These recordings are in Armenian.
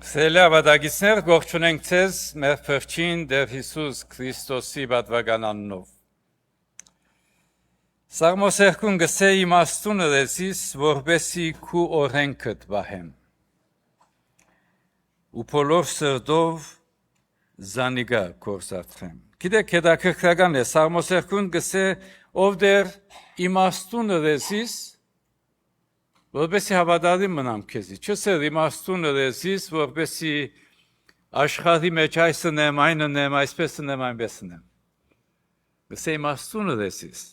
Սիրելի ավադագիցներ, ողջունենք ձեզ մեր Փրկին Տեր Հիսուս Քրիստոսի պատվական անունով։ Սաղմոսերկուն գսե իմաստունը դեսիս, որպեսի քու օրենքդ վահեմ։ Ու բոլոր սրտով զանիգա կորսացրեմ։ Գիտեք, հետաքրքրական է, սաղմոսերկուն գսե, ով դեր իմաստունը դեսիս, որպեսի հավատալի մնամ քեզի, չսեր իմաստունը դեսիս, որպեսի աշխարհի մեջ այսը նեմ, այնը նեմ, այսպես նեմ, այնպես նեմ։ Գսե իմաստունը դեսիս,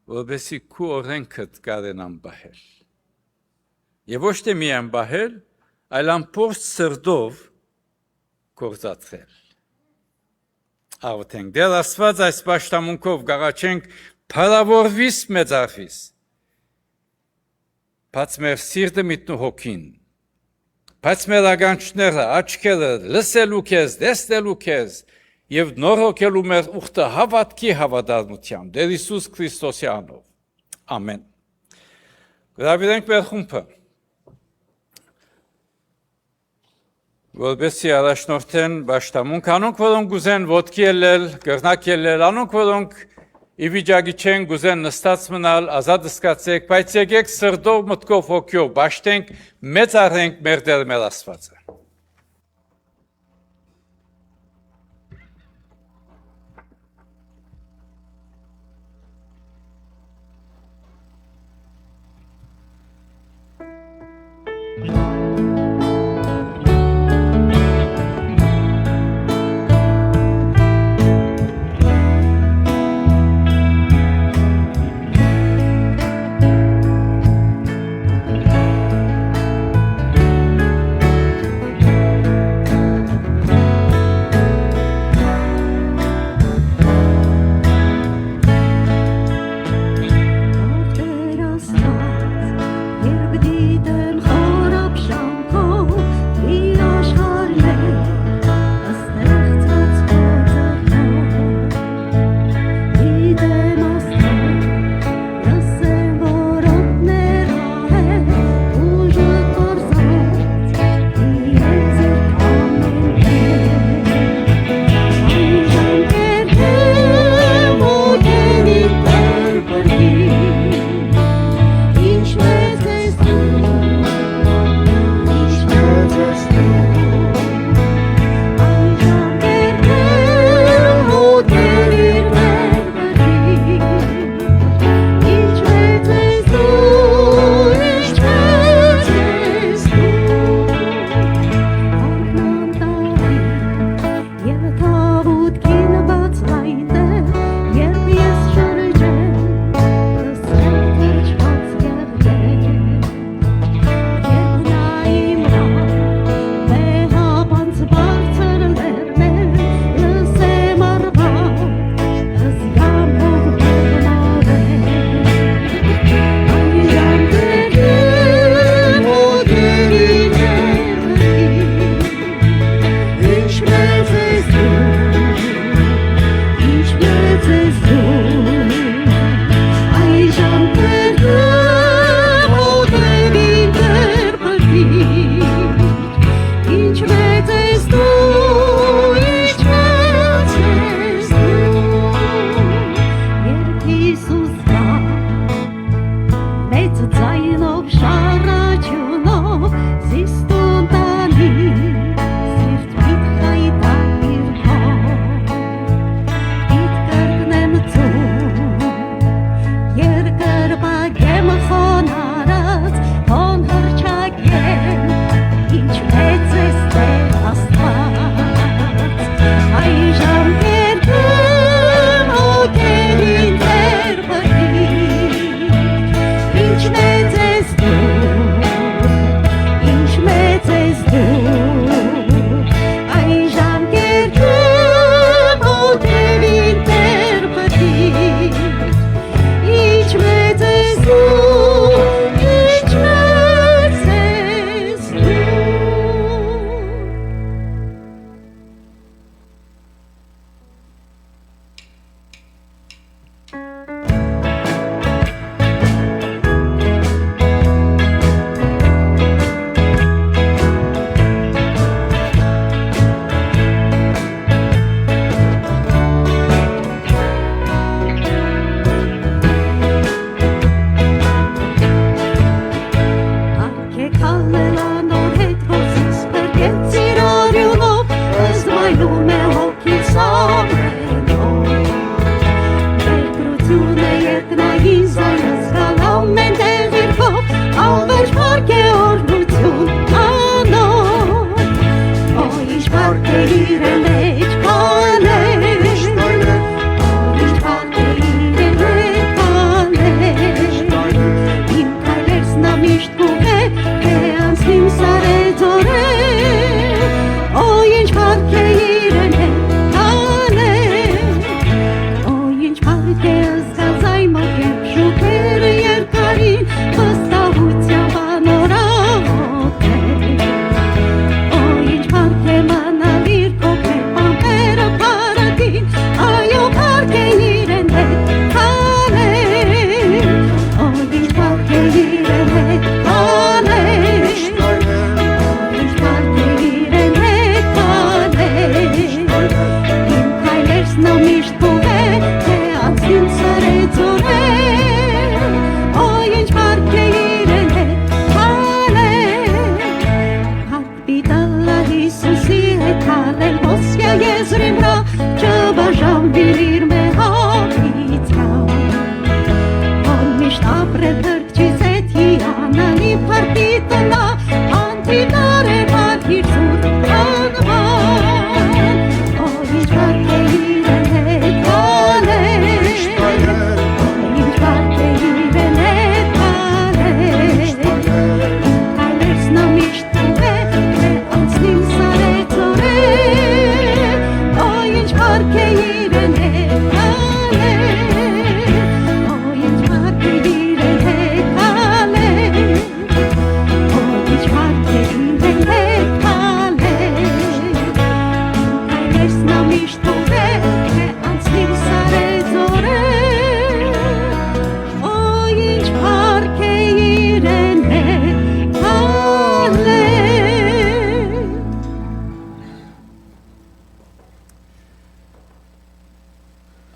որպեսի քու օրենքդ կարենամ բահել։ Եվ ոչ թե միայն բահել, այլ ամբողջ սրտով գործածել։ Աղոթենք, դեր Աստված այս պաշտամունքով գաղաչենք փառավորվիս մեծարվիս։ Բայց մեր սիրտը միտնու հոգին, բայց մեր ագանչները, աչքերը լսելու քեզ, տեսնելու քեզ եւ նոր հոգելու մեր ուխտը հավատքի հավատարմությամբ Տեր Հիսուս Քրիստոսի անունով։ Ամեն։ Գրավենք մեր խումբը, որպեսզի առաջնորդեն պաշտամունք, անոնք որոնք գուզեն ոտքի ելնել, կրնակ ելնել, անոնք որոնք Իվիճակի չեն գուզեն նստած մնալ, ազատ զգացեք, բայց եկեք սրտով, մտքով, հոգյով, բաշտենք, մեծարենք մեր Տեր մեր Աստվածը։ նա միշտ փողե թե անցին սարեցորե օ ինչ հարկ է իրեն հետ քալե հապիտալա Հիսուսի հետ քալել ոսկե եզրին վրա չբաժանվիր իր մեհապիտյա ո միշտ ապրել հրճից հետ հիանալի փարտիտլա անտիդար է պատիր սուր անվան օ ինչ հարկ է իրեն հետ քալել ինչ հարկ է իրեն հետ քալել քալես նա միշտ փողե թե անցնիմ սարեցորե օ ինչ հարկ է իրեն հետ քալել օ ինչ հարկ է իրեն հետ քալել օ ինչ հարկ է իրեն հետ քալել քալես նա միշտ փողե թե անցնիմ սարեցորե օ ինչ հարկ է իրեն հետ քալել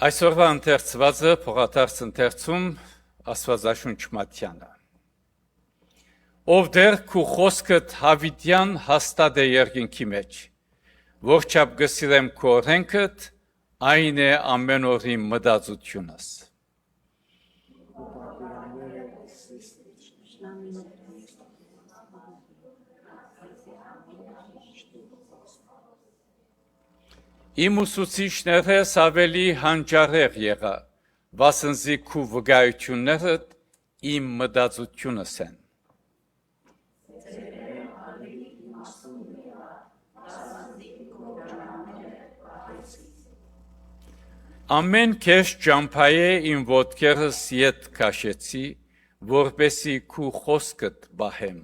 Այսօրվա ընթերցվածը փողատարց ընթերցում Աստվածաշունչ Մատթյանը Ով դեր քու խոսքդ հավիտյան հաստատ է երկինքի մեջ Որչափ գսիրեմ քո օրենքդ այն է ամեն օրի մտածությունս Իմ ուսուցիչներս ավելի հանճարեղ եղա, վասնզի քու վկայություններդ իմ մտածությունս են։ Ամեն քեզ ճամփայե իմ ոտքերս ետ քաշեցի, որպեսի քու խոսքդ բահեմ։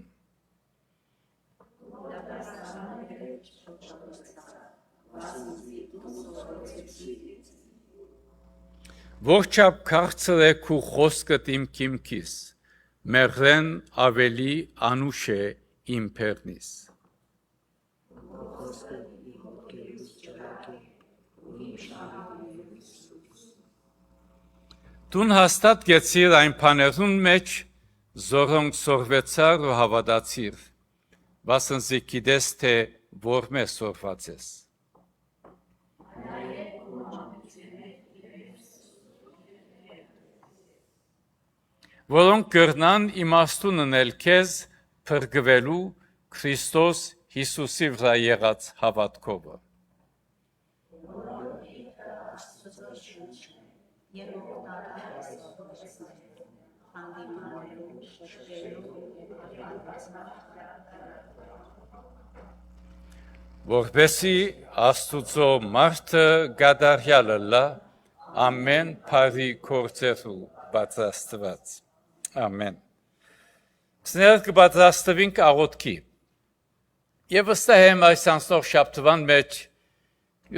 Որչափ քաղցր է քու խոսքդ իմ քիմքիս, մեղրեն ավելի անուշ է իմ փեռնիս։ Դուն հաստատ գեցիր այն բաներուն մեջ, զորոնք սորվեցար ու հավատացիր, վասնզի գիտես թե որմե սորված ես։ Որոնք կրնան իմաստուն ընել քեզ փրկվելու Քրիստոս Հիսուսի վրա եղած հավատքովը։ Որպեսի Աստուծո մարդը գադարյալը լա, ամեն բարի գործերու պատրաստված։ Ամեն։ Սներդ կպատրաստվինք աղոթքի։ Եվ վստահ եմ այս անցնող շաբթվան մեջ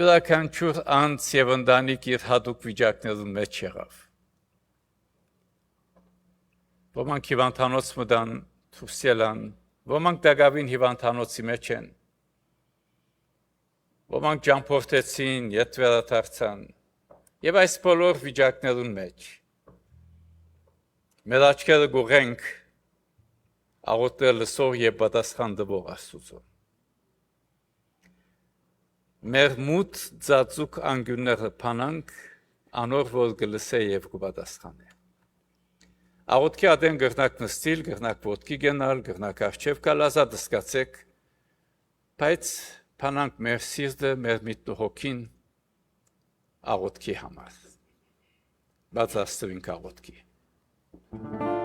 յուրաքանչյուր անձ եւ ընտանիք իր հատուկ վիճակներում մեջ եղավ։ Ոմանք հիվանդանոց մտան, դուրս ելան, ոմանք դակավին հիվանդանոցի մեջ են։ Ոմանք ճամփորդեցին, ետ վերադարձան։ Եվ այս բոլոր վիճակներուն մեջ մեր աչքերը գուղենք աղոթել լսող եւ պատասխան տվող Աստծո։ Մեր մութ ծածուկ անկյունները փանանք անոր որ գլսե եւ կպատասխանե։ Աղոթքի ադեն գրնակ նստիլ, գրնակ ոտքի գնալ, գրնակ արչեւ գալ ազատ զգացեք, բայց փանանք մեր սիրտը, մեր միտքը հոգին աղոթքի համար։ Պատրաստվենք աղոթքի։ Ay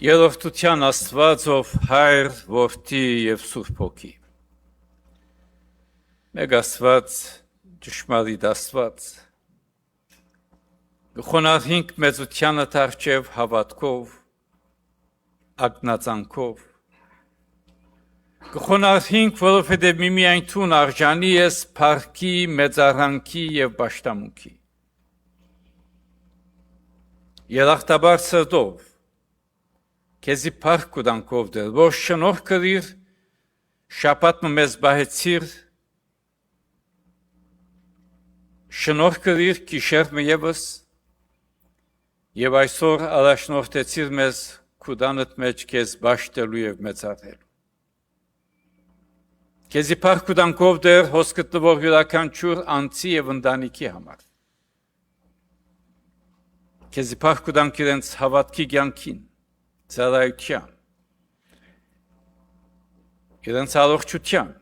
Երրորդության Աստված ով Հայր, Որդի եւ Սուրբ Հոգի։ Մեկ Աստված, ճշմարիտ Աստված, գխոնարհինք մեծությանը թարչև հավատքով, ակնածանքով, գխոնարհինք, որովհետև միմիայն թուն արժանի ես փառքի, մեծարանքի եւ պաշտամունքի։ Երախտաբար սրտով, քեզի փառք կուտանքով դեր, որ շնորհ կրիր, շաբաթը մեզ բահեցիր, շնորհ կրիր գիշերը եւս, եւ այսօր առաջնորդեցիր մեզ քուդանդ մեջ քեզ բաշտելու եւ մեծարելու։ Քեզի փառք կուտանքով դեր հոսքտվող յուրաքանչյուր անձի եւ ընտանիքի համար։ Քեզի փառք կուտանք իրենց հավատքի կյանքին, ծառայության, իրենց առողջության,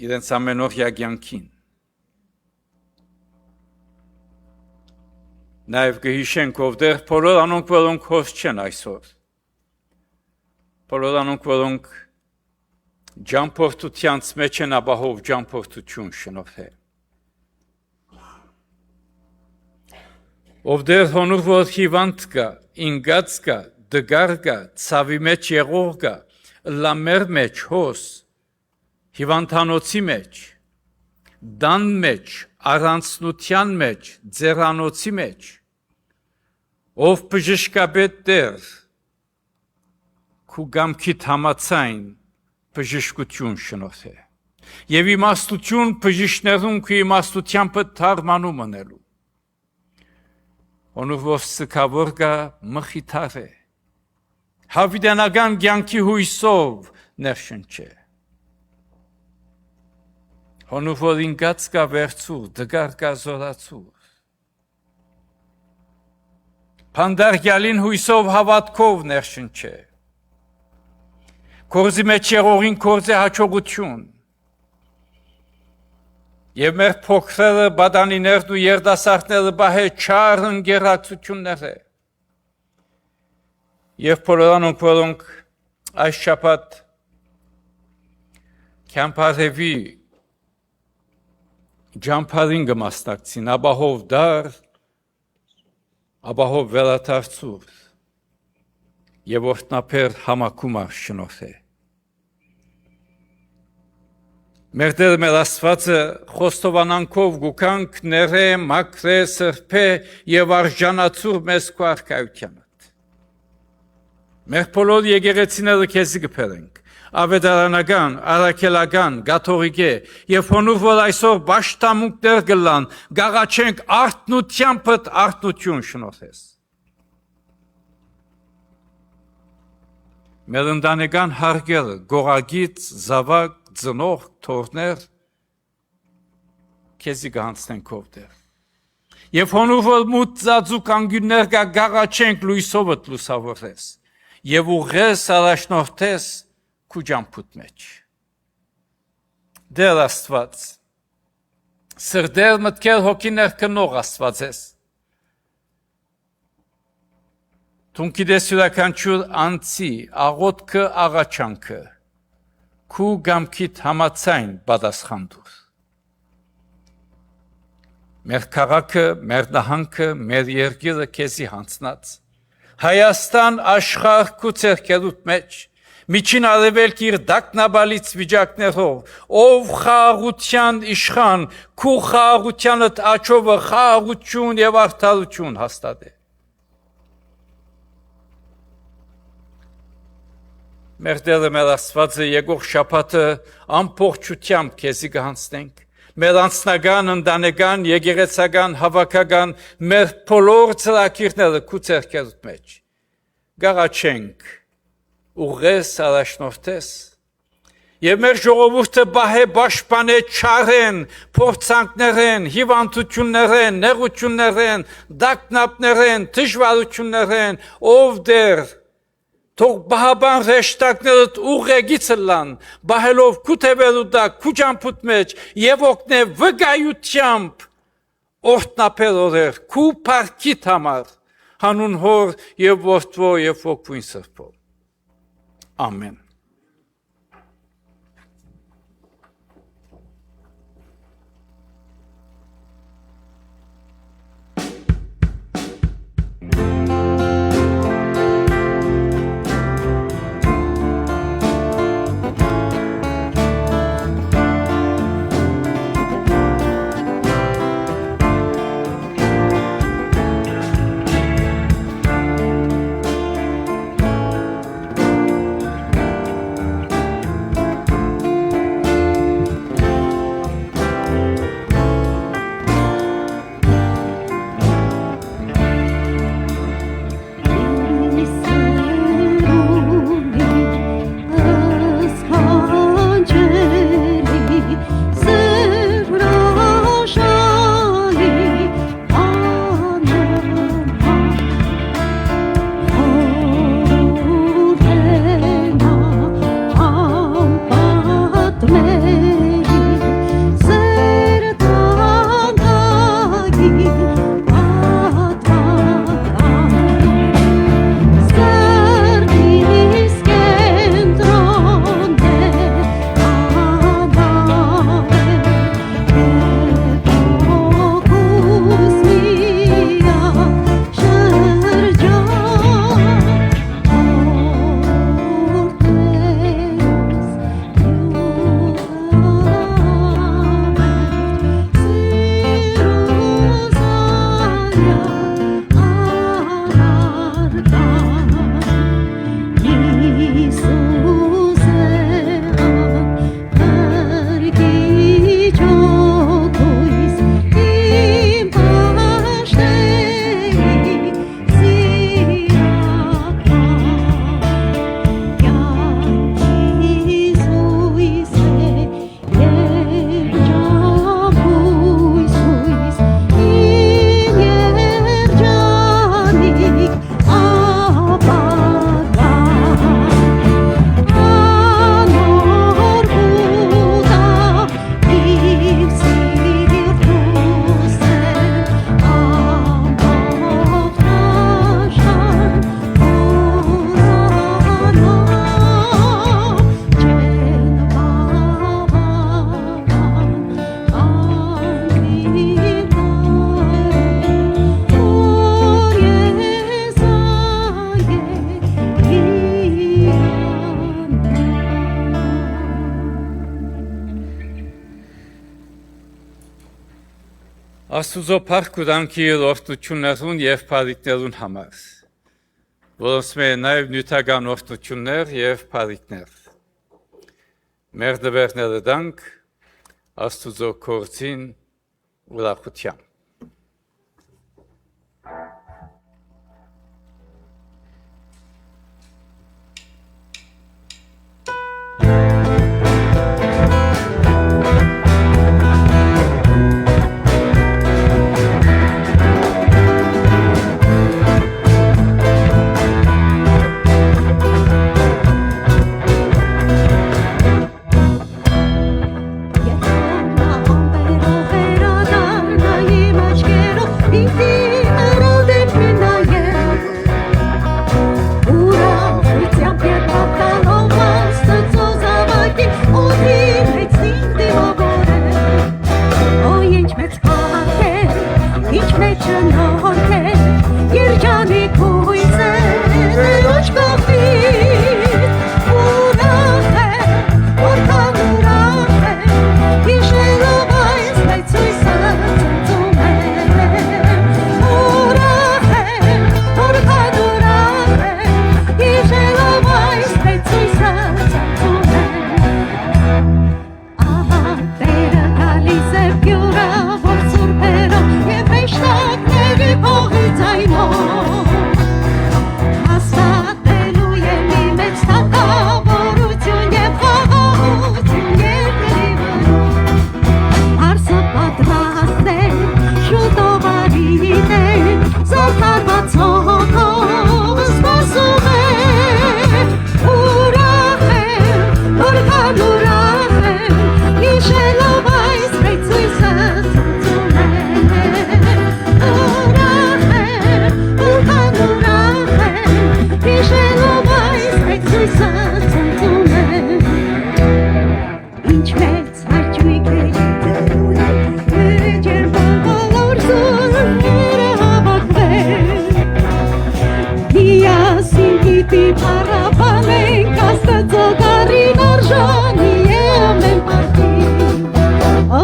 իրենց ամենօրյա կյանքին։ Նաև կհիշենք ով դեր բոլոր անոնք, որոնք հոս չեն այսօր, բոլոր անոնք, որոնք ջամփորդությանց մեջ են ապահով ջամփորդություն շնորհե։ Ով դեր հոնուր որ հիվանդ կա, ինգած կա, դգար կա, ցավի մեջ եղող կա, լամեր մեջ հոս, հիվանդանոցի մեջ, դան մեջ, առանցնության մեջ, ձերանոցի մեջ, ով բժշկաբեդ դեր, քու գամքիդ համացայն բժշկություն շնորհե, եւ իմաստություն բժիշկներուն քու իմաստությամբ թարմանում անելու, Հոնուր որ սկավոր կա մխիթար է, հավիտենական կյանքի հույսով ներշնչե, Հոնուր որ ինգած կա վերցուր, դգար կա զորացուր, Փանդարգյալին հույսով հավատքով ներշնչե, Կորզի մեջ եղողին կորզե հաջողություն, Եվ մեր փոքրերը, բադանիներն ու երդասարտները բահե չար ընկերակցություններ է։ Եվ բոլորանոնք, որոնք այս շաբաթ Քամփարևի ջամփարին կմասնակցին, ապահով դար, ապահով վերադարձուր եւ օրտնապեր համակումար շնորհե։ Մեր Տեր մեր Աստվածը խոստովանանքով գուքանք ները, մաքրե, սրբե եւ արժանացուր մեզ քո արքայությանդ։ Մեր բոլոր եկեղեցիները քեզի կփերենք, ավետարանական, առաքելական, գաթողիկե եւ հոնուր որ այսօր պաշտամունքներ գլան, գաղաչենք արթնությամբ արթնություն շնորհես։ Մեր ընտանեկան հարգերը, գողագից, զավակ, ծնող, թորներ, քեզի կհանցնենք ով դեր։ Եվ հոնուր որ մութ ծածուկ անգյուններ կա գաղաչենք լույսովդ լուսավորես, եւ ուղես առաջնորդես քու ջամփուտ մեջ։ Դեր Աստված, սրդեր մտքեր հոգիներ կնող Աստված ես։ Թունքիդես յուրաքանչյուր անձի աղոթքը աղաչանքը քու գամքիդ համացայն պատասխանդուր։ Մեր քաղաքը, մեր նահանգը, մեր երկիրը քեզի հանձնած։ Հայաստան աշխարհ քու ցերկերուտ մեջ, միջին արևելք իր դակնաբալից վիճակներով, ով խաղաղության իշխան, քու խաղաղությանդ աչովը խաղաղություն եւ արդարություն հաստատե։ Մեր Տերը մեր Աստվածը եկող շաբաթը ամբողջությամբ քեզի կհանձնենք, մեր անձնական, ընտանեկան, եկեղեցական, հավաքական, մեր բոլոր ծրագիրները քու ցերկերուտ մեջ։ Գաղաչենք, ուղես առաջնորդես, եւ մեր ժողովուրդը բահե պաշտպանե չարեն, փորձանքներեն, հիվանդություններեն, նեղություններեն, դակնապներեն, դժվարություններեն, ով դեր Թող բահաբան ռեշտակներդ ուղեգից լան, բահելով կութևելու դա կուջամփուտ մեջ եւ օգնե վգայությամբ օրտնապեր օրեր, քու պարքիտ համար, հանուն հոր եւ որդվո եւ ոգին սրբո ամեն Աստուծո փառք ու դանքի օրհնություններուն եւ բարիքներուն համար, որոնց մեր նաեւ նյութական օրհնություններ եւ բարիքներ։ Մեր դվերները դանք Աստուծո կորցին ուրախությամբ։ Եվ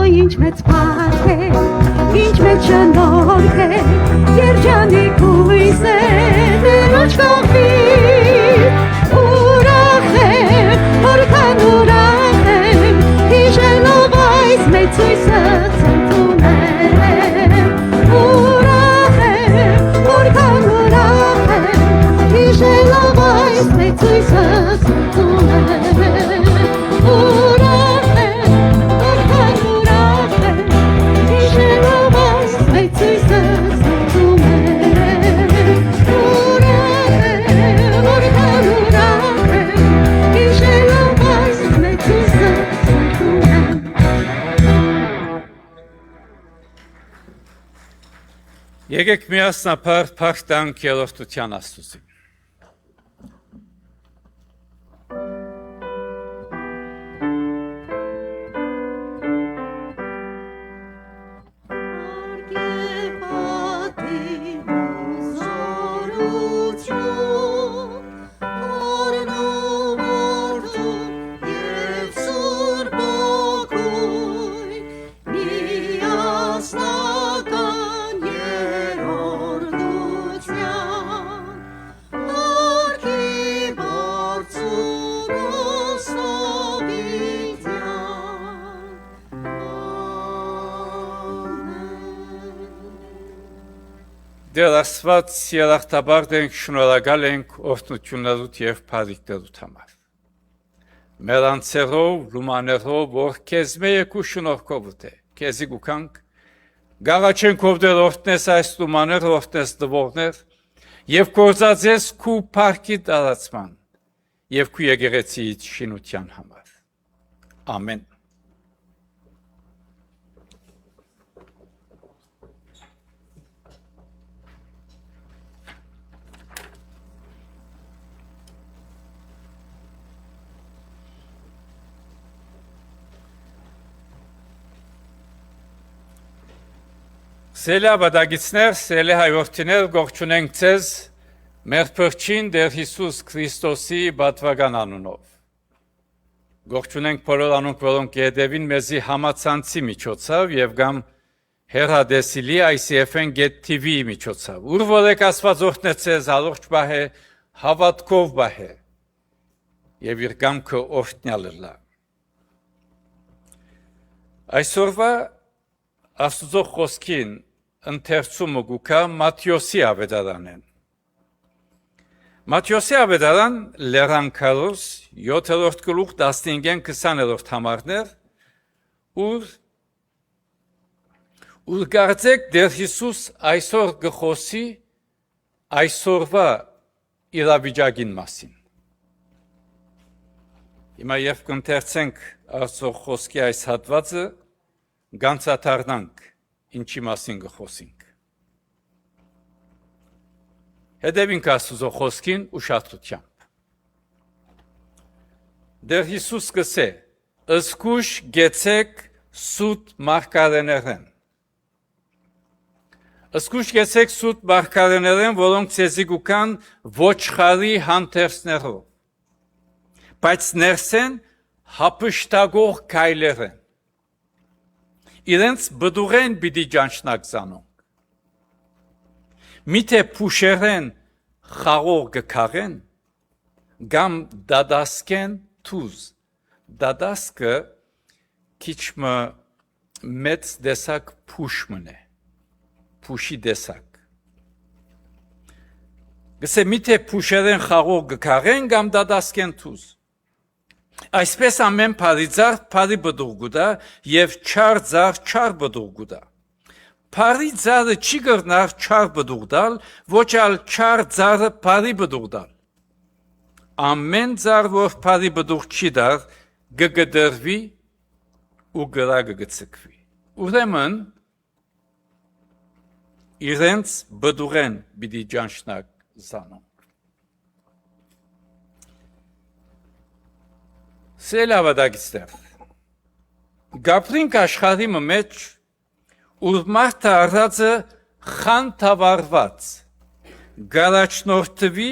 ինչ մեծ փառք է, ինչ մեծ շնորհք է, երջանիկ հույս է Տերոջ կողմից, ուրախ եմ, որքան ուրախ եմ, հիշելով այս մեծ հույսը ցնցում եմ, ուրախ եմ, որքան ուրախ եմ, հիշելով այս մեծ հույսը ցնցում եմ, ուրախ եմ, որքան ուրախ եմ, հիշելով այս մեծ հույսը ցնցում եմ, ուրախ եմ, որքան ուրախ եմ, հիշելով այս մեծ հույսը ցնցում եմ։ Եկեք միասնապար փառք տանք երրորդության Աստծուն։ Դեր Աստված երախտաբար ենք, շնորհակալ ենք օրհնություններուդ եւ փառիքներուդ համար։ Մեր անձերով, լումաներով, որ քեզ մեկ ու շնորհքով է, քեզի գուքանք, գաղաչենք ով դեր օրհնես այս լումաներ, օրհնես դվողներ եւ կործածես քու փառքի տարածման եւ քու եկեղեցի շինության համար։ Ամեն։ Սելի ավադագիցներ, սելի հայորդիներ, գողջունենք ձեզ մեր փրկին Տեր Հիսուս Քրիստոսի բատվական անունով։ Գողջունենք բոլոր անոնք, որոնք յետևին մեզի համացանցի միջոցով եւ գամ հերադեսիլի ICFN.TV միջոցով։ Ուր որ եք Աստված օրհնե ձեզ, առողջ բահե, հավատքով բահե եւ իր կամքը օրհնյալը։ Այսօրվա Աստծո խոսքին ընթերցումը գուքա Մատթեոսի ավետարանեն։ Մատթեոսի ավետարան լերանքարոս 7-րդ գլուխ 15-ին 20-րդ համարներ ուր կարծեք Տեր Հիսուս այսօր գխոսի այսօրվա իրավիճակին մասին։ Հիմա երբ կընթերցենք Աստծո խոսքի այս հատվածը գանցաթարնանք ինչի մասին գխոսենք։ Հետևինք Աստծո խոսքին ուշադրությամբ։ Դեր Հիսուս կսե. «Ըսկուշ գեցեք սուտ մարգարեներեն»։ Ըսկուշ գեցեք սուտ մարգարեներեն, որոնք ցեզի գուքան ոչխարի հանդերձներով, բայց ներսեն հապշտագող քայլեր են։ Իրենց բդուղեն պիտի ճանչնակ զանոնք։ Միթե փուշերեն խաղող գքաղեն, գամ դադասկեն թուզ։ Դադասկը քիչմը մեծ դեսակ փուշ մնե, փուշի դեսակ։ Գսե միթե փուշերեն խաղող գքաղեն, գամ դադասկեն թուզ։ Այսպես ամեն փարիձար փարի բդուղ գուտա եւ չար ձար չար բդուղ գուտա։ Փարիձարը չի կրնար չար բդուղ դալ, ոչ ալ չար ձարը փարի բդուղ դալ։ Ամեն ձար որ փարի բդուղ չի դար գգդրվի ու գրագը գցկվի։ Ուրեմն իրենց բդուղեն պիտի ճանչնակ զանոն։ Սել ավադագիստեր, գապրինք աշխարհի մեջ, ուր մարդը առածը խանթավարված, գարաչնորդվի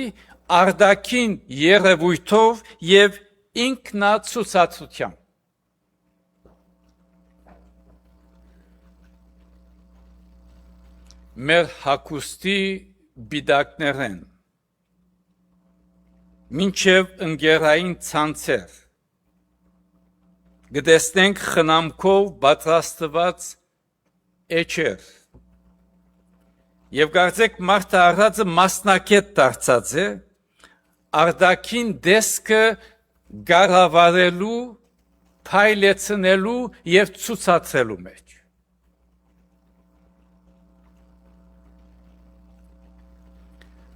արդակին երևույթով և ինքնացուցացությամբ։ մեր հակուստի բիդակներեն, մինչև ընկերային ցանցեր, գտեսնենք խնամքով պատրաստված էջեր, եւ կարծեք մարդը առածը մասնակետ դարձած է, արդակին դեսքը գարավարելու, փայլեցնելու եւ ցուցացնելու մեջ։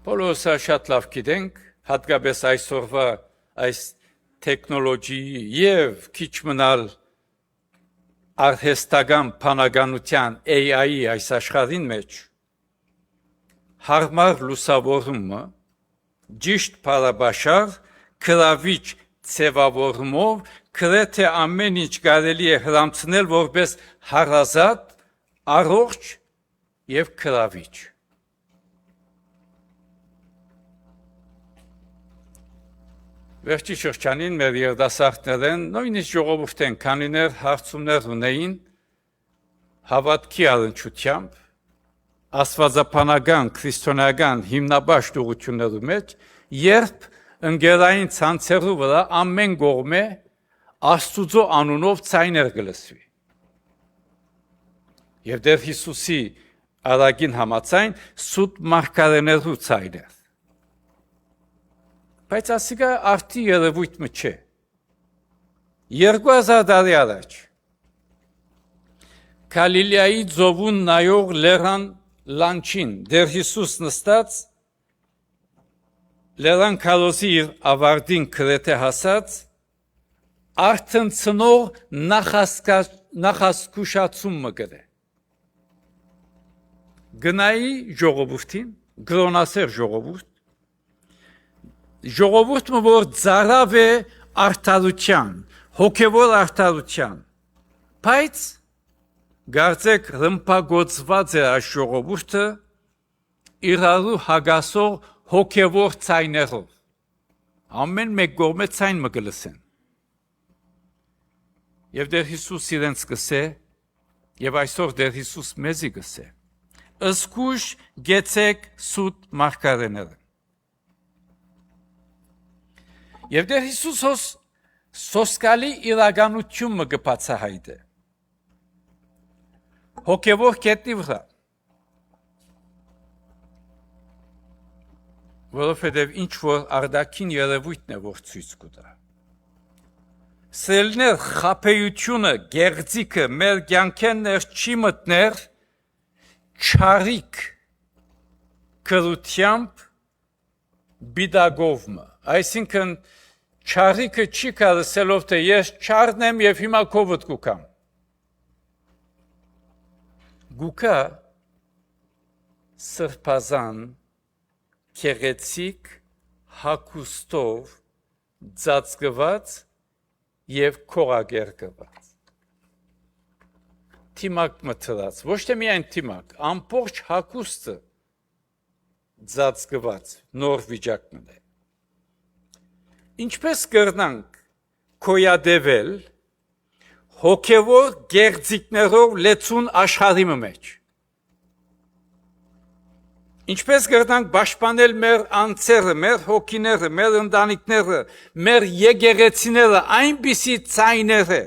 Բոլորսա շատ լավ գիտենք, հատկապես այսօրվա այս տեխնոլոգիի եւ քիչ մնալ արհեստական բանականության AI-ի այս աշխարհին մեջ հարմար լուսավորումը ճիշտ բարաբաշար քրավիչ ցևավորումով գրեթե ամեն ինչ կարելի է հրամցնել որպես հարազատ, առողջ եւ քրավիչ։ Վերջի շրջանին մեր երդասարտներեն նույնիսկ ժողովուրդեն քանիներ հարցումներ ունեին հավատքի առնչությամբ աստվածապանական քրիստոնեական հիմնաբաշտ ուղղություններու մեջ, երբ ընկերային ցանցերու վրա ամեն կողմէ Աստուծո անունով ցայներ գլսվի։ Եվ դեր Հիսուսի արագին համաձայն սուտ մարգարեներու ցայներ։ Բայց ասիկա արդի երևույթ չէ։ 2000 տարի առաջ Գալիլեայի ծովուն նայող լեռան լանչին դեր Հիսուս նստած լեռան քարոզի իր ավարտին գրեթե հասած արթնցնող նախասկուշացում մգրե։ Գնայի ժողովուրդին, գրոնասեր ժողովուրդը, որ ծարավ է արդարության, հոգևոր արդարության, բայց գարցեք ռմպագործված է այս ժողովուրդը իրարու հագասող հոգևոր ցայներով, ամեն մեկ կողմէ ցայն մը գլսեն։ Եվ դեր Հիսուս իրենց գսե, եւ այսօր դեր Հիսուս մեզի գսե, ըսկուշ գեցեք սուտ մարգարեները։ Եվ դեր Հիսուս սոսկալի իրականություն մը գբացահայտե։ Հոգևոր կետնի վրա, որովհետև ինչ որ արդակին երևույթն է, որ ցույց կտա։ Սելներ խափեությունը, գեղձիկը մեր կյանքեններ չի մտներ չարիք կրությամբ բիդագովմը, այսինքն չարիքը չի կարսելով, թե ես չարն եմ և հիմա կովդ կուկամ։ Գուկա սրբազան, քեղեցիկ, հագուստով, ծածկված և քողագերգված։ Թիմակ մթրած, ոչ թե միայն թիմակ, ամբողջ հագուստը ծածկված, նոր վիճակն է։ Ինչպես կրնանք կոյադևել հոգևոր գեղձիկներով լեցուն աշխարհի մեջ։ Ինչպես կրնանք պաշտպանել մեր անձերը, մեր հոգիները, մեր ընտանիքները, մեր եկեղեցիները այնպիսի ցայները,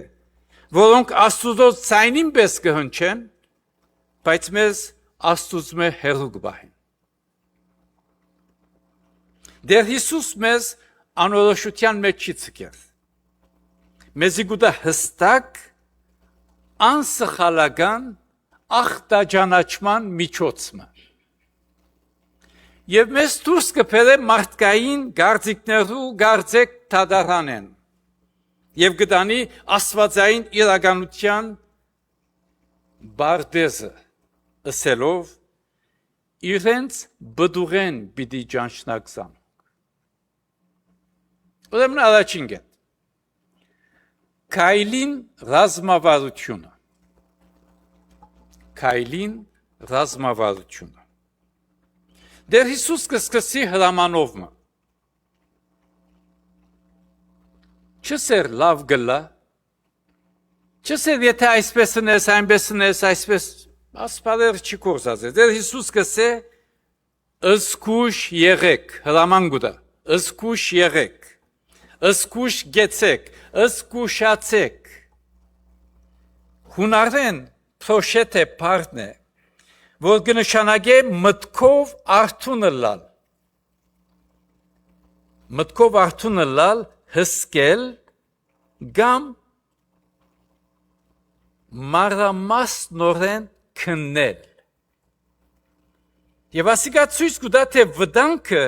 որոնք Աստուծո ցայնին պես կհնչեն, բայց մեզ Աստուծո հեռու կբահեն։ Դեր Հիսուս մեզ անորոշության մեջ չի ցկեր։ Մեզի գուտա հստակ, անսխալական, ախտաջանաչման միջոցը։ Եվ մեզ դուրս կփերը մարդկային գարձիկներու գարձեք թադարանեն։ Եվ գտանի աստվածային իրականության բարդեզը ըսելով իրենց բդուղեն պիտի ճանչնակցան։ Ուրեմն առաջին կետ, քայլին ռազմավարությունը։ Դեր Հիսուս կսկսի հրամանովը։ Չսեր լավ գլա, չսեր եթե այսպես նես, այնպես նես, այսպես ասպարեր չի կորզած է, դեր Հիսուս կսե, ըսկուշ եղեք, հրաման գուտա, ըսկուշ եղեք, ըսկուշ գեցեք, ըսկուշացեք, հունարեն պրոշետ է պարն է, որ կնշանագե մտքով արդունը լալ, մտքով արդունը լալ, հսկել, գամ մարամաս նորեն քննել, Եվ ասիկա ցույց կտա, թե վտանգը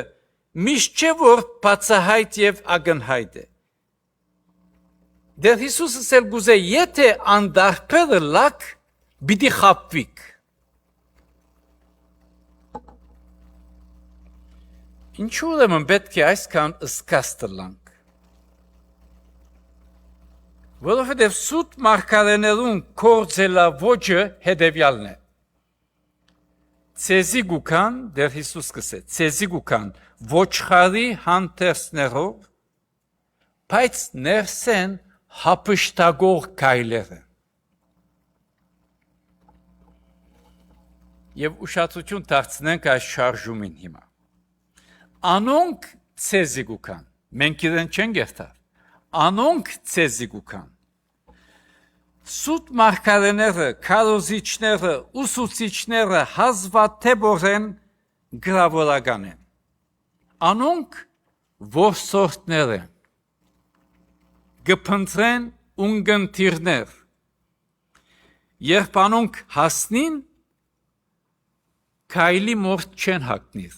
միշտ չէ որ բացահայտ եւ ակնհայտ է։ Դեր Հիսուսը ասել գուզե, եթե անդարբերը լակ, պիտի խաբվիք։ Ինչու ուրեմն պետք է այսքան ըսկաստ լանք։ Որովհետև սուտ մարգարեներուն կորձելավոճը հետևյալն է։ Ցեզի գուքան, դեր Հիսուս կսե, ցեզի գուքան ոչխարի հանտերսներով, բայց ներսեն հապշտագող կայլերը։ Եվ ուշադրություն դարձնենք այս շարժումին հիմա։ Անոնք ցեզի գուքան, մենք իրեն չեն գերտար, անոնք ցեզի գուքան։ Սուտ մարգարեները, քարոզիչները, ուսուցիչները հազվադեպորեն գրավորական են։ Անոնք որսորդներ են, գփնտրեն ունգընտիրներ, երբ անոնք հասնին, քայլի մորտ չեն հագնիր,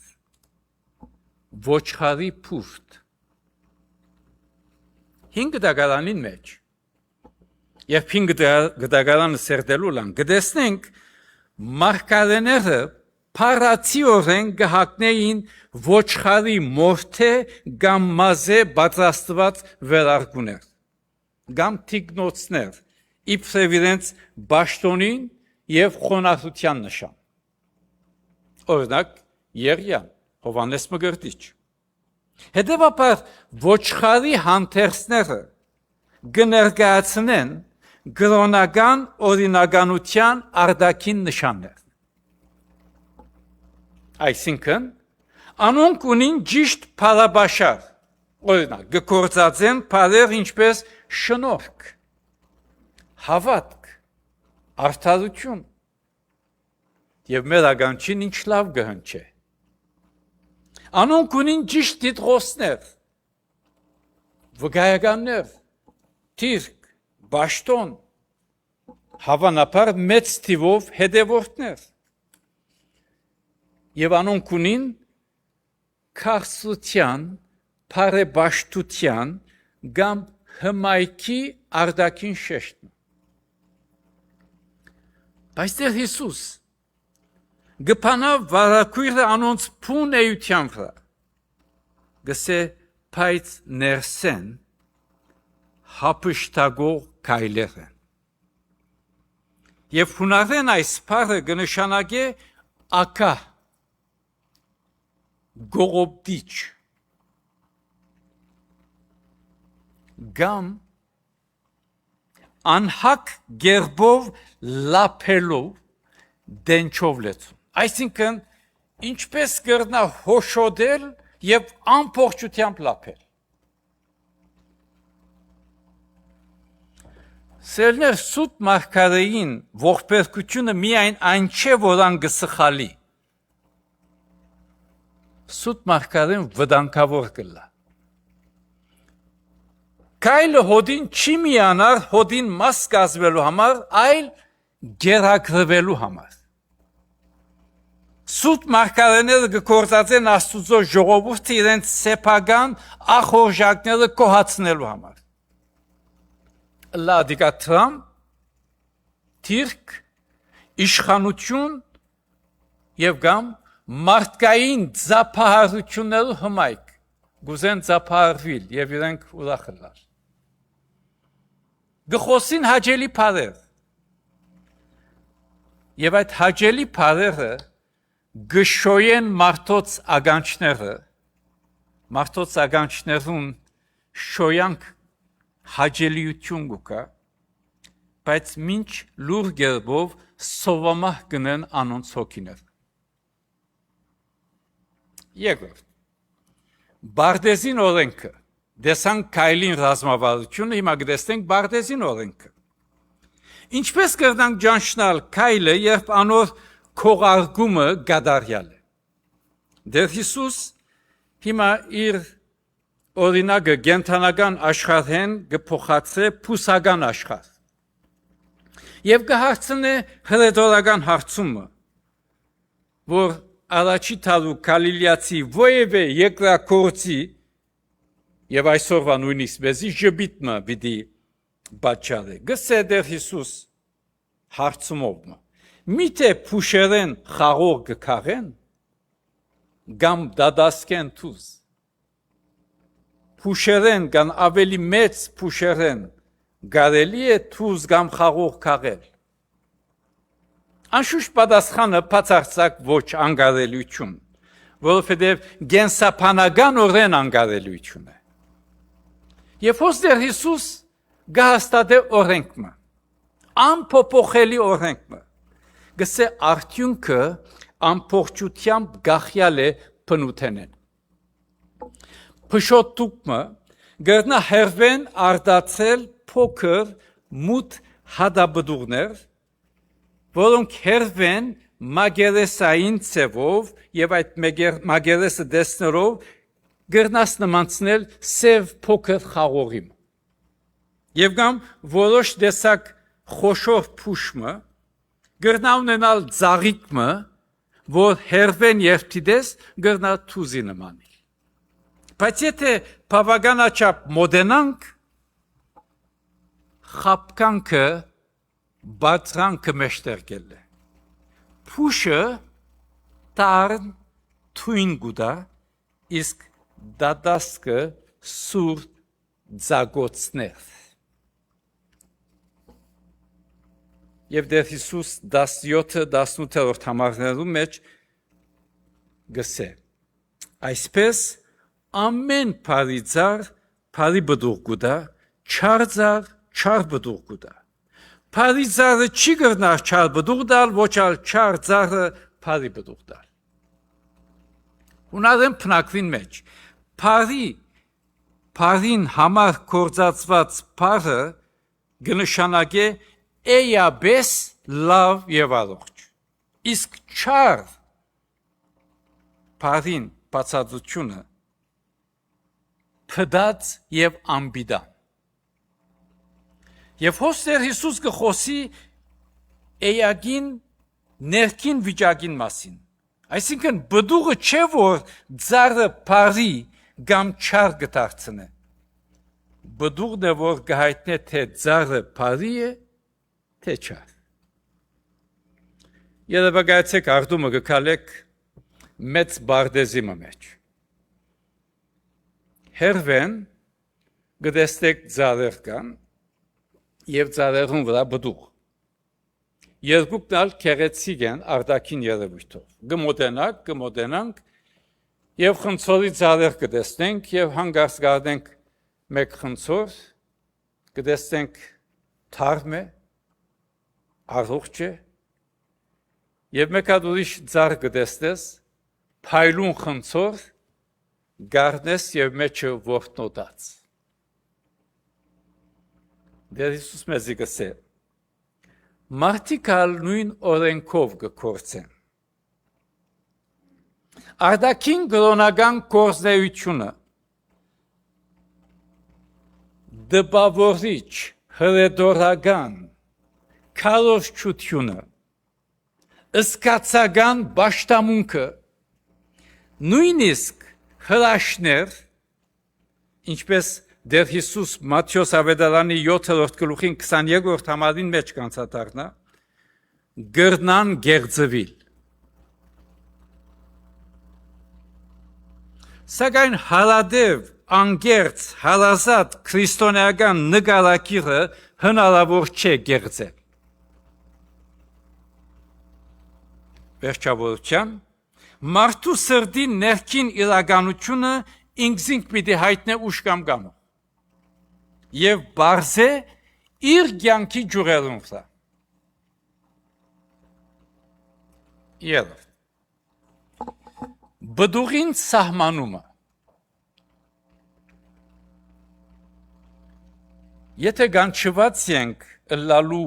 ոչխարի փուրդ։ 5 դագարանին մեջ, Երբ 5 գդագարանը սերդելու լան, գտեսնենք մարգարեները փարացիորեն գահակնեին ոչխարի մորթե կամ մազե պատրաստված վերարկուներ, կամ թիկնոցներ, իբրև իրենց բաշտոնին և խոնարհության նշան։ Օրինակ, Երյան, Հովհաննես Մկրտիչ։ Հետևաբար ոչխարի հանտերսները կներկայացնեն գրոնական օրինականության արտաքին նշաններ։ Այսինքն, անոնք ունին ճիշտ փառաբաշար, օրինակ, գործածեն փառեր ինչպես շնորհք, հավատք, արդարություն, եւ մեր ականջին ինչ լավ կհնչե։ Անոնք ունին ճիշտ դիտողներ, վկայականներ, թիրք, բաշտոն, հավանաբար մեծ թիվով հետևորդներ։ Եվ անոնք ունին քաղցրության, բարեբաշտության կամ հմայքի արտաքին շեշտն։ Բայց դեր Հիսուս գփանա վարակույրը անոնց փուն էության վրա, գսե բայց ներսեն հապշտագող կայլեր են։ Եվ հունարեն այս պարը կնշանակե ակա, գողոպտիչ, գամ անհակ գերբով լապելով դենչով լեցում։ Այսինքն, ինչպես կրնա հոշոդել և ամբողջությամբ լապել։ Սերներ սուտ մարգարեին ողբերգությունը միայն այն չէ, որ ան գսխալի։ Սուտ մարգարեն վտանգավոր կլա։ Կայլը հոդին չի միանար հոդին մաս կազմելու համար, այլ գերակրվելու համար։ Սուտ մարգարեները կգործածեն Աստուծո ժողովուրդը իրենց սեփական ախորժակները կոհացնելու համար։ Լադիկատրամ, թիրք, իշխանություն և գամ մարդկային ձապահարություններու հմայք, գուզեն ձապահարվիլ և իրենք ուրախլար։ Գխոսին հաջելի պարեր, և այդ հաջելի պարերը գշոյեն մարդոց ականջները, մարդոց ականջներուն շոյանք հաջելիություն գուկա, բայց մինչ լուր գերբով սովամահ գնեն անոնց հոգիներ։ Երկրորդ, Բարդեզին օրենքը, դեսանք քայլին ռազմավարությունը, հիմա գտեսնենք Բարդեզին օրենքը։ Ինչպես կրնանք ճանչնալ քայլը, երբ անոր քողարկումը գադարյալ է։ Դեր Հիսուս հիմա իր օրինակը գենթանական աշխարհեն կփոխացրե փուսական աշխարհ։ Եվ կհարցնե հրետորական հարցումը, որ առաջի տալու Գալիլեացի ովևէ երկրակորցի եւ այսօրվա նույնիսկ մեզի ժպիտը պիտի պատճառը։ Գսե դեր Հիսուս հարցումով միթե փուշերեն խաղող կքաղեն գամ դադասկեն թուզ փուշերեն կան ավելի մեծ փուշերեն գարելի է թուզ գամ խաղող քաղել անշուշտ պատասխանը բացարձակ ոչ անգարելիություն որովհետև գենսապանական օրեն անգարելիություն է եւ հոստեր Հիսուս գահստադե օրենքը անփոփոխելի օրենքը գսե արդյունքը ամփոխությամբ գախյալ է փնութենեն փշոտուկը գտնա հերվեն արդացել փոքր մութ հադաբդուղներ որոնք հերվեն մագերեսային ցևով եւ այդ մագերեսը դեսներով գտնաս նմանցնել սև փոքր խաղողի եւ կամ որոշ դեսակ խոշոր փուշմը գտնա ունենալ ծաղիկը որ հերվեն երթիդես գտնա թուզի նմանի բայց եթե բավականաչափ մոդենանք խապկանքը բացրանքը մեջտերկել է փուշը տարն թույն գուդա իսկ դադասկը սուր ձագոցներ եւ դեր Հիսուս 17-18 համարներու մեջ գսե այսպես ամեն փարիձար փարի բդուղ գուդա չարձար չար բդուղ գուդա փարիձարը չի գտնար չար բդուղ դալ ոչ ալ չարձարը փարի բդուղ դալ ունարեն փնակվին մեջ փարին համար կործածված փարը գնշանակե էյաբես լավ եւ առողջ իսկ չար փարին բացածությունը փդած եւ ամբիդան եւ հոստեր Հիսուս կխոսի էյագին ներքին վիճակին մասին այսինքն բդուղը չէ որ ծառը փարի կամ չար գտարցնե բդուղն է որ գահիտնե թե ծառը փարի է թե չար երևակայեցեք արդումը գկալեք մեծ բարդեզի մեջ հերվեն գտեստեք ծառեր կան եւ ծառերուն վրա բդուղ երկուքն ալ քեղեցիկ են արտաքին երևույթով գմոտենանք եւ խնցորի ծառեր կտեսնենք եւ հանգարց գարդենք մեկ խնցոր կտեսնենք թարմ է առողջ է եւ մեկ ուրիշ ծառ կտեսնես փայլուն խնցոր գարնես եւ մեջը ворտնոտած դեր Հիսուս մեզի գսե մարդիկալ նույն օրենքով կկործեն արտաքին գրոնական կորձնեությունը դպավորիչ հրետորական քարոզչությունը ըսկացական բաշտամունքը նույնիսկ հրաշներ ինչպես դեր Հիսուս Մատթեոս ավետարանի 7-րդ գլուխին 22-րդ համարին մեջ կանցատառնա գրնան գերձվիլ սակայն հարադև անգերց հարազատ քրիստոնեական նկարակիրը հնարավոր չէ գերձել վերջավորության մարդու սրդի ներքին իրականությունը ինքզինք պիտի հայտնե ուշ կամ գանող եւ բարձե իր կյանքի ջուրերում վրա։ Երբ բդուղին սահմանումը եթե գանչված ենք լալու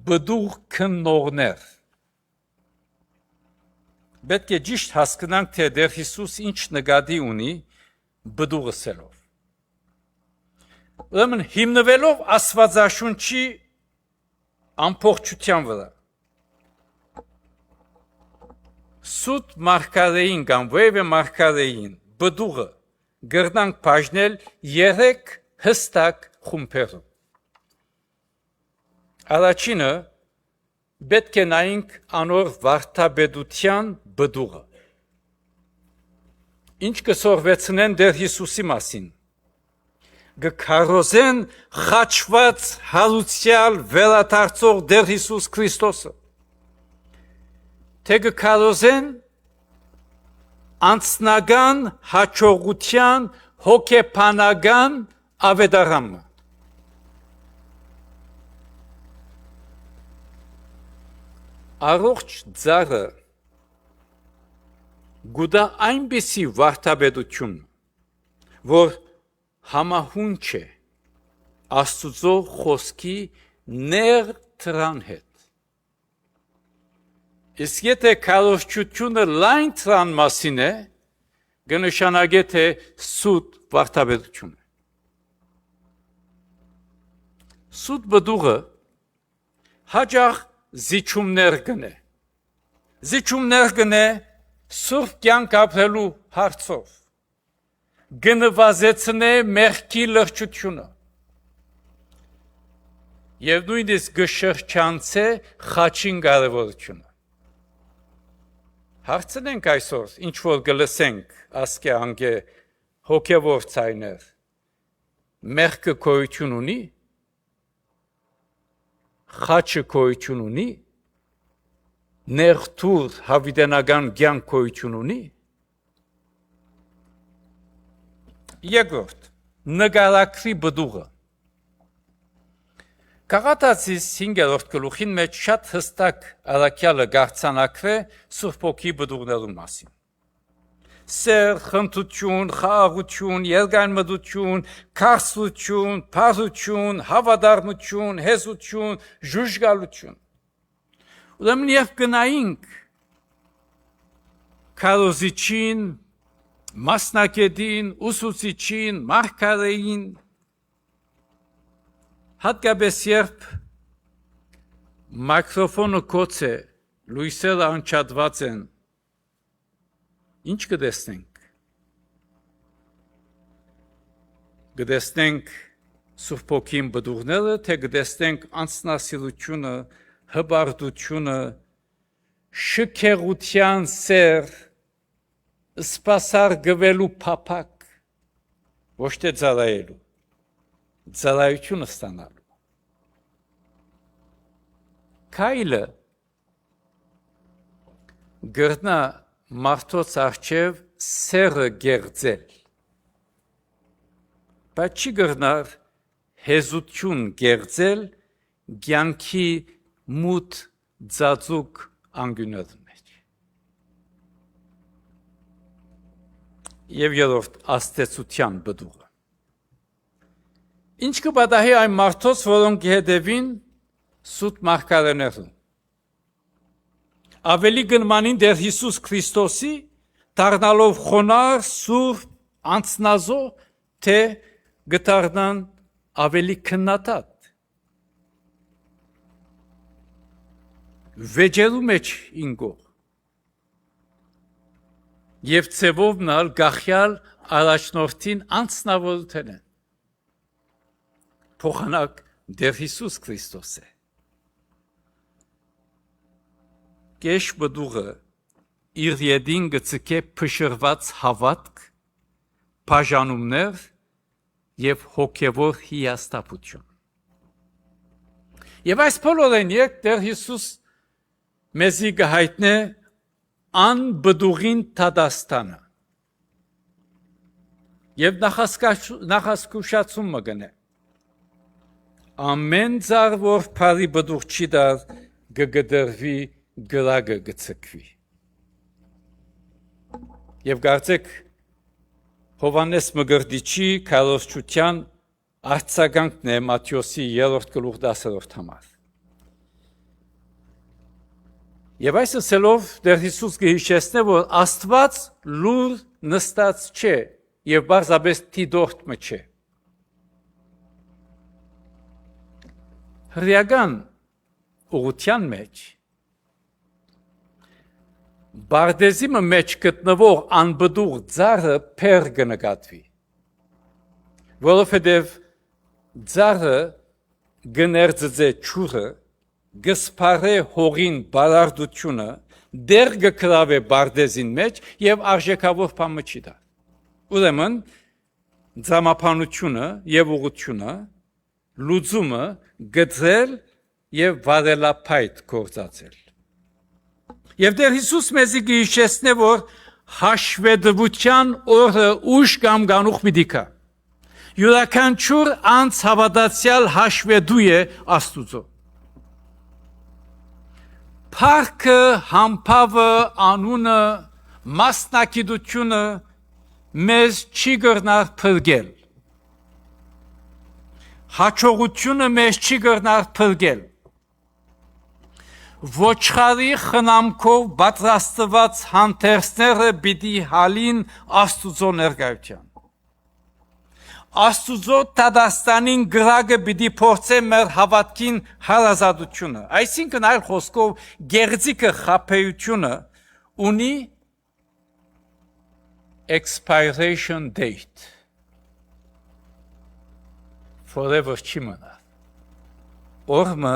բդուղ քննողներ պետք է ճիշտ հասկանանք թե դեր Հիսուս ինչ նկատի ունի բդուղը սելով ուրեմն հիմնվելով Աստվածաշունչի ամբողջության վրա Սուտ մարգարեին կամ վեվե մարգարեին բդուղը գրնանք բաժնել 3 հստակ խումբերում Առաջինը պետք է նայենք անոր վարդապետության բդուղը Ինչ կսորվեցնեն դեր Հիսուսի մասին Գքարոզեն խաչված հարուցյալ վերադարձող դեր Հիսուս Քրիստոսը Թե գքարոզեն անցնական հաջողության հոգեբանական ավետարանը Առողջ ծառը գուտա այնպիսի վարդապետություն որ համահունչ է Աստուծո խոսքի ներդրան հետ Իսկ եթե քարոզչությունը լայն դրան մասին է կնշանակե թե սուտ վարդապետություն է Սուտ բդուղը հաճախ զիջումներ գնե Զիջումներ գնե սուրբ կյանք ապրելու հարցով գնվազեցնե մեղքի լրջությունը Եվ նույնիսկ գշրջանցե խաչին կարևորությունը Հարցնենք այսօր ինչ որ գլսենք ասկե անգե հոգևոր ցայներ մեղքը գոյություն ունի Խաչը գոյություն ունի Ներդուր հավիտենական կյանք գոյություն ունի Երկրորդ նկարագրի բդուղը Գաղատացիս 5-րդ գլուխին մեջ շատ հստակ առաքյալը գաղցանակվե Սուրբ Հոգի բդուղներու մասին Սեր, խնդություն, խաղաղություն, երկայնմտություն, քարսություն, փառություն, հավատարմություն, հեզություն, ժուժգալություն Ուրեմն եւ գնայինք քարոզիչին, մասնակետին, ուսուցիչին, մարգարեին հատկապես երբ միկրոֆոնը կոց է, լույսերը անջատված են Ինչ կտեսնենք Կտեսնենք Սուրբ Հոգին բդուղները թե կտեսնենք անձնասիրությունը հպարտությունը շքեղության սեր սպասար գվելու փափակ ոչ թե ծառայելու ծառայությունը ստանալու Քայլը գրնա մարդոց արջև սերը գեղձել բայց չի գրնար հեզություն գեղձել կյանքի մութ ծածուկ անգյունների մեջ Եվ երրորդ աստեցության բդուղը Ինչ կպատահի այն մարդոց որոնք հետևին սուտ մարգարեներուն Ավելի գնմանին դեր Հիսուս Քրիստոսի դառնալով խոնար սուրբ անցնազո թե գտարնան ավելի քննադատ Վեճերու մեջ ինգող Եվ ծևով նալ գախյալ առաջնորդին անցնավորութեն են Փոխանակ դեր Հիսուս Քրիստոս է Կեշ բդուղը իր յետին գծկե փշրված հավատք, բաժանումներ եւ հոգեվոր հիաստապություն։ Եվ այս բոլորեն երբ դեր Հիսուս մեզի գահիտնե ան բդուղին տադաստանը եւ նախասկուշացումը գնե։ ամեն ծառ որ բարի բդուղ չի դար գգդրվի գրագը գցկվի եւ կարծեք Հովանես Մգրդիչի քարոզչության արձագանքն է Մատթեոսի 3-րդ գլուխ 10-րդ համար եւ այս ասելով դեր Հիսուս կհիշեցնե որ Աստված լուր նստած չէ եւ բարձրապես դիտորդ մը չէ հրյական ուղղության մեջ Բարդեզի մեջ գտնվող անբդուղ ծառը փեր կնկատվի որովհետև ծառը գներձե ճուրը գսփարե հողին բարարդությունը դեր գկրավե բարդեզին մեջ եւ արժեքավոր բանը չի դա ուրեմն ծամապանությունը եւ ուղղությունը լուծումը գծել եւ վարելափայտ գործածել Եվ դեր Հիսուս մեզի գիշեցնե, որ հաշվետվության օրը ուշ կամ գանուխ պիտի յուրաքանչյուր անց հավատացյալ հաշվետու է Աստուծո։ Փառքը, համբավը, անունը, մասնակցությունը մեզ չի գրնար փրկել։ Հաջողությունը մեզ չի գրնար փրկել։ Ոչխարի խնամքով պատրաստված հանդերձները պիտի հալին Աստուծո ներկայության։ Աստուծո Տադաստանին գրագը պիտի փորձե մեր հավատքին հարազատությունը։ Այսինքն այլ խոսքով գեղձիկը խաբեությունը ունի expiration date։ Forever չի մնա։ Օրը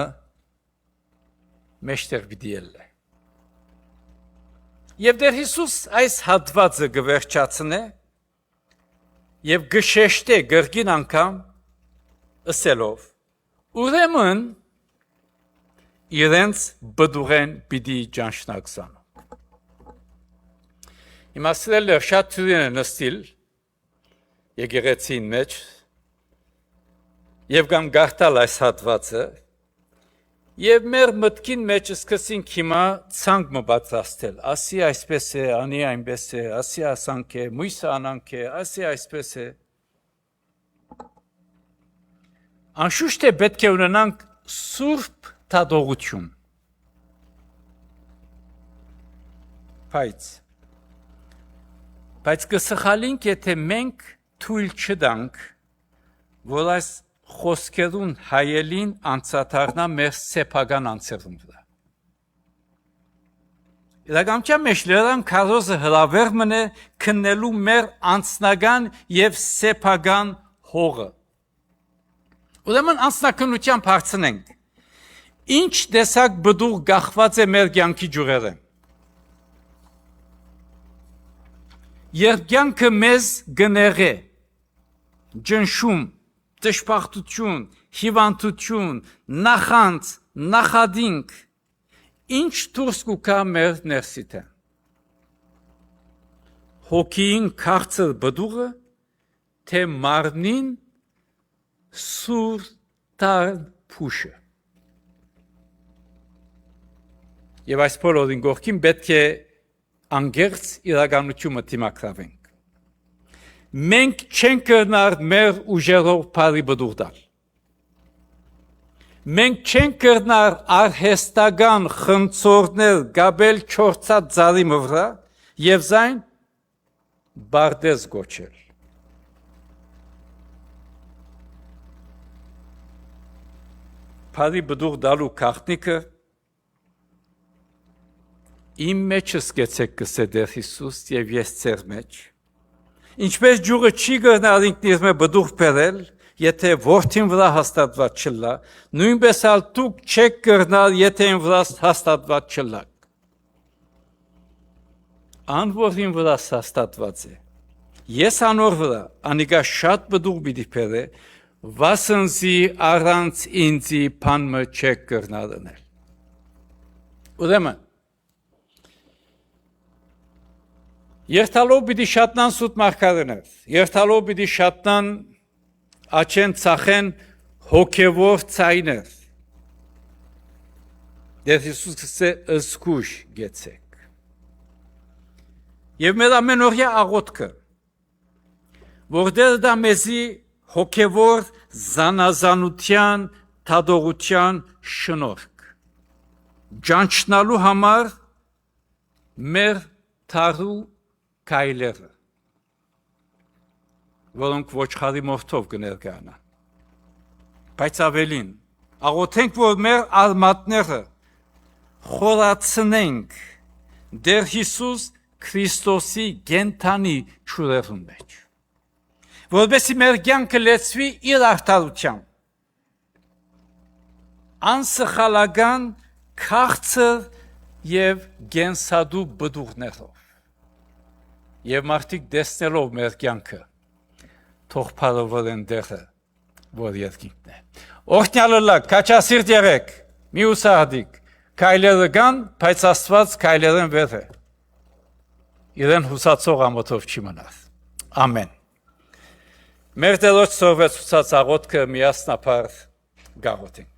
մեջտեղ պիտի ելնե։ Եվ դեր Հիսուս այս հատվածը գվերջացնե եւ գշեշտե գրգին անգամ ասելով ուրեմն իրենց բդուղեն պիտի ճանչնակցան։ Իմասրել է շատ թյուրին է նստիլ եկեղեցին մեջ եւ կամ գարտալ այս հատվածը Եվ մեր մտքին մեջ սկսենք հիմա ցանկ մը պատրաստել, ասի այսպես է, անի այնպես է, ասի ասանք է, մույսը անանք է, ասի այսպես է։ Անշուշտ է պետք է ունենանք սուրբ տադողություն։ Բայց կսխալինք, եթե մենք թույլ չտանք, որ այս խոսքերուն հայելին անցադառնա մեր սեփական անձերուն վրա։ Իրականության մեջ լրան քարոզը հրավեր մնե քննելու մեր անձնական եւ սեփական հողը։ Ուրեմն անձնակնությամբ հարցնենք. Ինչ տեսակ բդուղ գախված է մեր կյանքի ջուրերը։ Երբ կյանքը մեզ գները, ջնշում Տշպախտություն, հիվանդություն, նախանց, նախադինք, ինչ դուրս կուկա մեր ներսիթը։ Հոգին քաղցր բդուղը, թե մարմնին սուր տար փուշը։ Եվ այս բոլորին գողքին պետք է անգերց իրականությունը դիմակրավենք։ Մենք չենք կրնար մեր ուժերով բարի բդուղ տալ։ Մենք չենք կրնար արհեստական խնձորներ գաբել չորցած ծառի վրա եւ զայն բարդեզ գոչել։ Բարի բդուղ դալու քաղտնիկը իմ մեջս գեցեք կսե դեր Հիսուս եւ ես ձեր մեջ Ինչպես ջուղը չի գնալ ինքնից մե բդուղ բերել, եթե որդին վրա հաստատված չլա, նույնպես ալ դուք չեք գնալ, եթե այն վրա հաստատված չլաք։ Ան որին վրա հաստատված է, ես անոր վրա, անիկա շատ բդուղ պիտի բերե, վասնզի առանց ինձի բանը չեք գնալ անել։ Ուրեմն Երթալով պիտի շատնան սուտ մարգարեներ, երթալով պիտի շատնան աչեն ծախեն հոգևոր ցայներ Դեր Հիսուսը ըսկուշ գեցեք Եվ մեր ամենօրյա աղոթքը որտեղ դա մեզի հոգևոր զանազանության թադողության շնորհք ջանչնալու համար մեր թարու քայլերը որոնք ոչխարի մորթով կներկայանան բայց ավելին աղոթենք որ մեր արմատները խորացնենք Դեր Հիսուս Քրիստոսի գենթանի ճուրերուն մեջ որովհետեւ մեր կյանքը լեցվի իր արդարությամբ անսխալական քաղցր եւ գենսադու բդուղներով եւ մարդիկ դեսնելով մեր կյանքը թող փառովեն դերը որ երկինքն է օրհնյալը քաչասիրտ եղեք միուսադիկ քայլերը կան բայց Աստված քայլերեն վեր է իրեն հուսացող ամոթով չի մնար ամեն մեր Տերոջ սորվեցուցած աղոթքը միասնապար գաղոթենք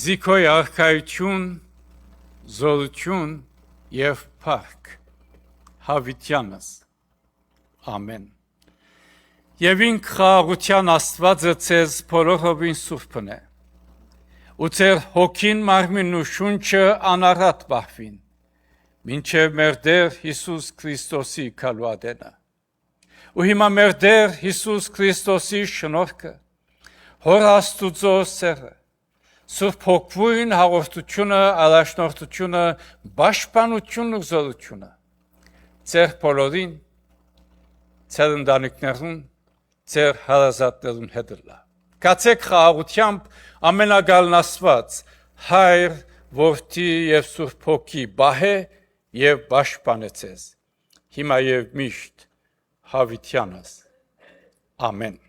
Զիքոյ արքայություն, զորություն և փառք հավիտյանս, ամեն։ Եվ ինք խաղաղության Աստվածը ձեզ բոլորովին սուրբն է, ու ձեր հոգին մարմինն ու շունչը անառատ պահվին, մինչև մեր Տեր Հիսուս Քրիստոսի քալուադենը։ Ու հիմա մեր Տեր Հիսուս Քրիստոսի շնորհքը, Հոր Աստուծո սերը, Սուրբ Հոգվույն հաղորդությունը, առաջնորդությունը, պաշտպանությունն ու զորությունը ձեր բոլորին, ձեր ընտանիքներուն, ձեր հարազատներուն հետ լա։ Կացեք խաղաղությամբ ամենագալն Աստված, Հայր, Որդի և Սուրբ Հոգի բահե և պաշտպանե ձեզ, հիմա և միշտ հավիտյանս, ամեն։